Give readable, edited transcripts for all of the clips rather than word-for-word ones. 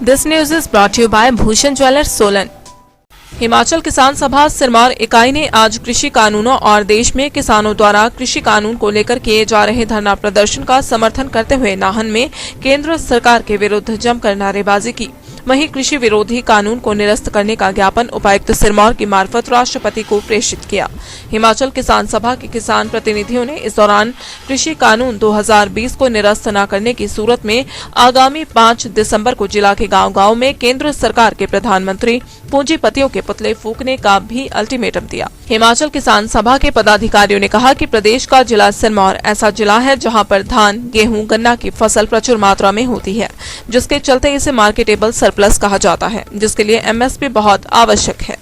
This news is brought you by Bhushan jewellers Solan. Himachal Kisan Sabha Sirmaur इकाई ने आज कृषि कानूनों और देश में किसानों द्वारा कृषि कानून को लेकर किए जा रहे धरना प्रदर्शन का समर्थन करते हुए नाहन में केंद्र सरकार के विरुद्ध जमकर नारेबाजी की। वहीं कृषि विरोधी कानून को निरस्त करने का ज्ञापन उपायुक्त सिरमौर की मार्फत राष्ट्रपति को प्रेषित किया। हिमाचल किसान सभा के किसान प्रतिनिधियों ने इस दौरान कृषि कानून 2020 को निरस्त न करने की सूरत में आगामी 5 दिसंबर को जिला के गांव-गांव में केंद्र सरकार के प्रधानमंत्री पूंजीपतियों के पुतले फूंकने का भी अल्टीमेटम दिया। हिमाचल किसान सभा के पदाधिकारियों ने कहा कि प्रदेश का जिला सिरमौर ऐसा जिला है जहां पर धान, गेहूं, गन्ना की फसल प्रचुर मात्रा में होती है, जिसके चलते इसे मार्केटेबल सरप्लस कहा जाता है, जिसके लिए एमएसपी बहुत आवश्यक है।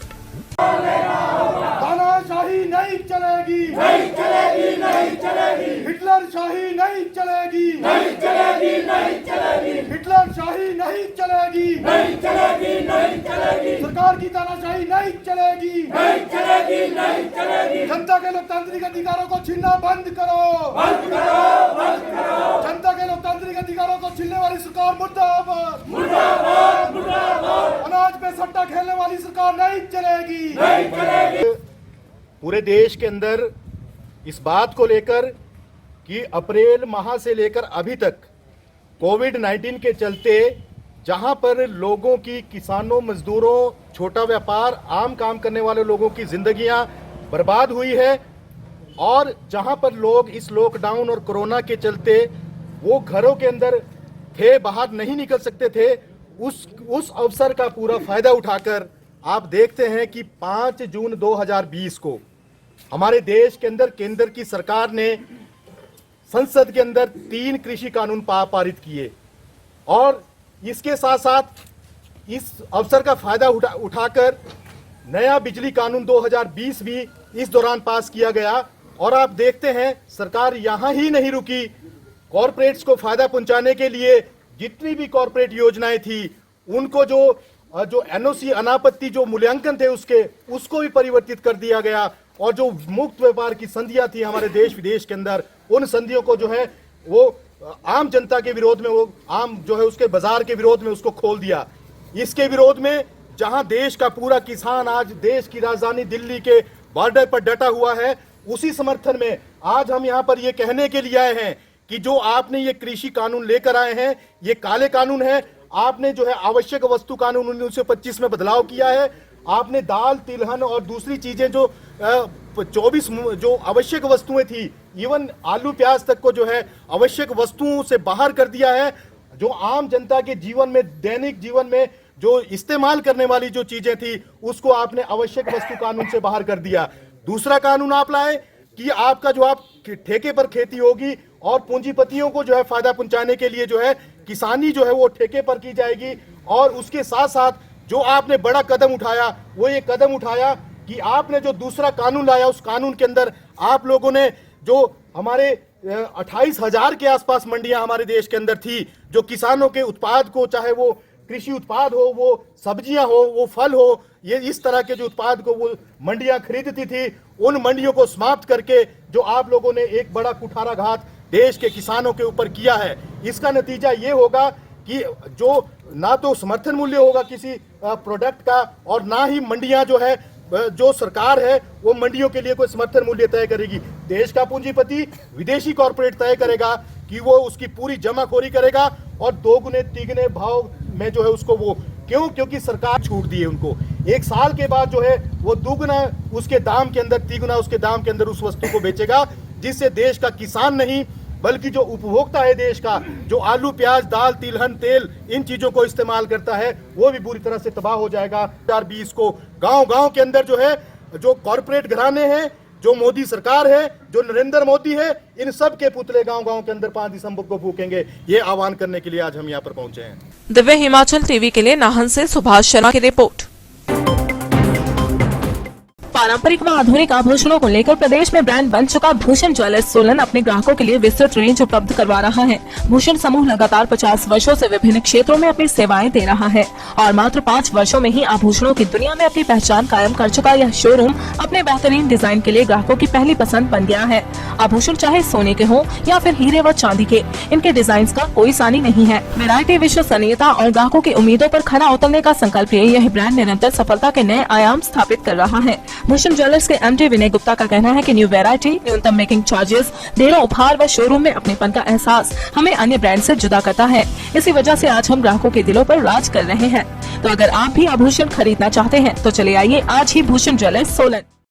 तानाशाही नहीं चलेगी, नहीं चलेगी, नहीं चलेगी। हिटलरशाही नहीं चलेगी, नहीं चलेगी, नहीं चलेगी। हिटलरशाही नहीं चलेगी, नहीं चलेगी, नहीं चलेगी। सरकार की तानाशाही नहीं चलेगी, नहीं चलेगी, नहीं चलेगी। जनता के लोकतांत्रिक अधिकारों को छीनना बंद करो, बंद करो, बंद करो। जनता के लोकतांत्रिक अधिकारों को छीनने वाली सरकार मुर्दाबाद, मुर्दाबाद, मुर्दाबाद। अनाज पे सट्टा खेलने वाली सरकार नहीं चलेगी, नहीं चलेगी। पूरे देश के अंदर इस बात को लेकर कि अप्रैल माह से लेकर अभी तक कोविड-19 के चलते जहां पर लोगों की, किसानों, मजदूरों, छोटा व्यापार, आम काम करने वाले लोगों की जिंदगियां बर्बाद हुई है और जहां पर लोग इस लॉकडाउन और कोरोना के चलते वो घरों के अंदर थे, बाहर नहीं निकल सकते थे, उस अवसर का पूरा फायदा उठाकर आप देखते हैं कि 5 जून 2020 को हमारे देश के अंदर केंद्र की सरकार ने संसद के अंदर 3 कृषि कानून पारित किए और इसके साथ साथ इस अवसर का फायदा उठाकर नया बिजली कानून 2020 भी इस दौरान पास किया गया। और आप देखते हैं सरकार यहां ही नहीं रुकी, कॉरपोरेट्स को फायदा पहुंचाने के लिए जितनी भी कॉरपोरेट योजनाएं थी उनको जो एनओसी अनापत्ति जो मूल्यांकन थे उसको भी परिवर्तित कर दिया गया और जो मुक्त व्यापार की संधियां थी हमारे देश विदेश के अंदर, उन संधियों को जो है वो आम जनता के विरोध में, वो आम जो है उसके बाजार के विरोध में उसको खोल दिया। इसके विरोध में जहां देश का पूरा किसान आज देश की राजधानी दिल्ली के बॉर्डर पर डटा हुआ है, उसी समर्थन में आज हम यहाँ पर ये कहने के लिए आए हैं कि जो आपने ये कृषि कानून लेकर आए हैं ये काले कानून है। आपने जो है आवश्यक वस्तु कानून 1925 में बदलाव किया है। आपने दाल, तिलहन और दूसरी चीजें जो 24 जो आवश्यक वस्तुएं थी, इवन आलू प्याज तक को जो है आवश्यक वस्तुओं से बाहर कर दिया है। जो आम जनता के जीवन में, दैनिक जीवन में जो इस्तेमाल करने वाली जो चीजें थी उसको आपने आवश्यक वस्तु कानून से बाहर कर दिया। दूसरा कानून आप लाए कि आपका जो आप ठेके पर खेती होगी और पूंजीपतियों को जो है फायदा पहुंचाने के लिए जो है किसानी जो है वो ठेके पर की जाएगी। और उसके साथ साथ जो आपने बड़ा कदम उठाया वो ये कदम उठाया कि आपने जो दूसरा कानून लाया उस कानून के अंदर आप लोगों ने जो हमारे 28,000 के आसपास मंडियां हमारे देश के अंदर थी, जो किसानों के उत्पाद को, चाहे वो कृषि उत्पाद हो, वो सब्जियां हो, वो फल हो, ये इस तरह के जो उत्पाद को वो मंडियां खरीदती थी, उन मंडियों को समाप्त करके जो आप लोगों ने एक बड़ा कुठाराघात देश के किसानों के ऊपर किया है, इसका नतीजा ये होगा कि जो ना तो समर्थन मूल्य होगा किसी प्रोडक्ट का और ना ही मंडियां जो है, जो सरकार है वो मंडियों के लिए कोई समर्थन मूल्य तय करेगी। देश का पूंजीपति विदेशी कॉर्पोरेट तय करेगा कि वो उसकी पूरी जमाखोरी करेगा और दोगुने तिगुने भाव में जो है उसको वो क्योंकि सरकार छूट दी है उनको। 1 साल के बाद जो है वो दुगुना उसके दाम के अंदर, तिगुना उसके दाम के अंदर उस वस्तु को बेचेगा, जिससे देश का किसान नहीं बल्कि जो उपभोक्ता है देश का, जो आलू, प्याज, दाल, तिलहन, तेल इन चीजों को इस्तेमाल करता है, वो भी बुरी तरह से तबाह हो जाएगा। 2020 को गांव-गांव के अंदर जो है जो कॉर्पोरेट घराने हैं, जो मोदी सरकार है, जो नरेंद्र मोदी है, इन सब के पुतले गांव-गांव के अंदर 5 दिसंबर को फूकेंगे। ये आह्वान करने के लिए आज हम यहाँ पर पहुंचे हैं। दिव्य हिमाचल टीवी के लिए नाहन से सुभाष शर्मा की रिपोर्ट। पारंपरिक व आधुनिक आभूषणों को लेकर प्रदेश में ब्रांड बन चुका भूषण ज्वेलर्स सोलन अपने ग्राहकों के लिए विस्तृत रेंज उपलब्ध करवा रहा है। भूषण समूह लगातार 50 वर्षों से विभिन्न क्षेत्रों में अपनी सेवाएं दे रहा है और मात्र 5 वर्षों में ही आभूषणों की दुनिया में अपनी पहचान कायम कर चुका यह शोरूम अपने बेहतरीन डिजाइन के लिए ग्राहकों की पहली पसंद बन गया है। आभूषण चाहे सोने के हो या फिर हीरे व चांदी के, इनके डिजाइन का कोई सानी नहीं है। वैरायटी, विश्वसनीयता और ग्राहकों की उम्मीदों पर खरा उतरने का संकल्प लिए यह ब्रांड निरंतर सफलता के नए आयाम स्थापित कर रहा है। भूषण ज्वेलर्स के एमडी विनय गुप्ता का कहना है कि न्यू वैरायटी, न्यूनतम मेकिंग चार्जेस, ढेरों उपहार व शोरूम में अपनेपन का एहसास हमें अन्य ब्रांड से जुदा करता है। इसी वजह से आज हम ग्राहकों के दिलों पर राज कर रहे हैं। तो अगर आप भी आभूषण खरीदना चाहते हैं तो चले आइए आज ही भूषण ज्वेलर्स सोलन।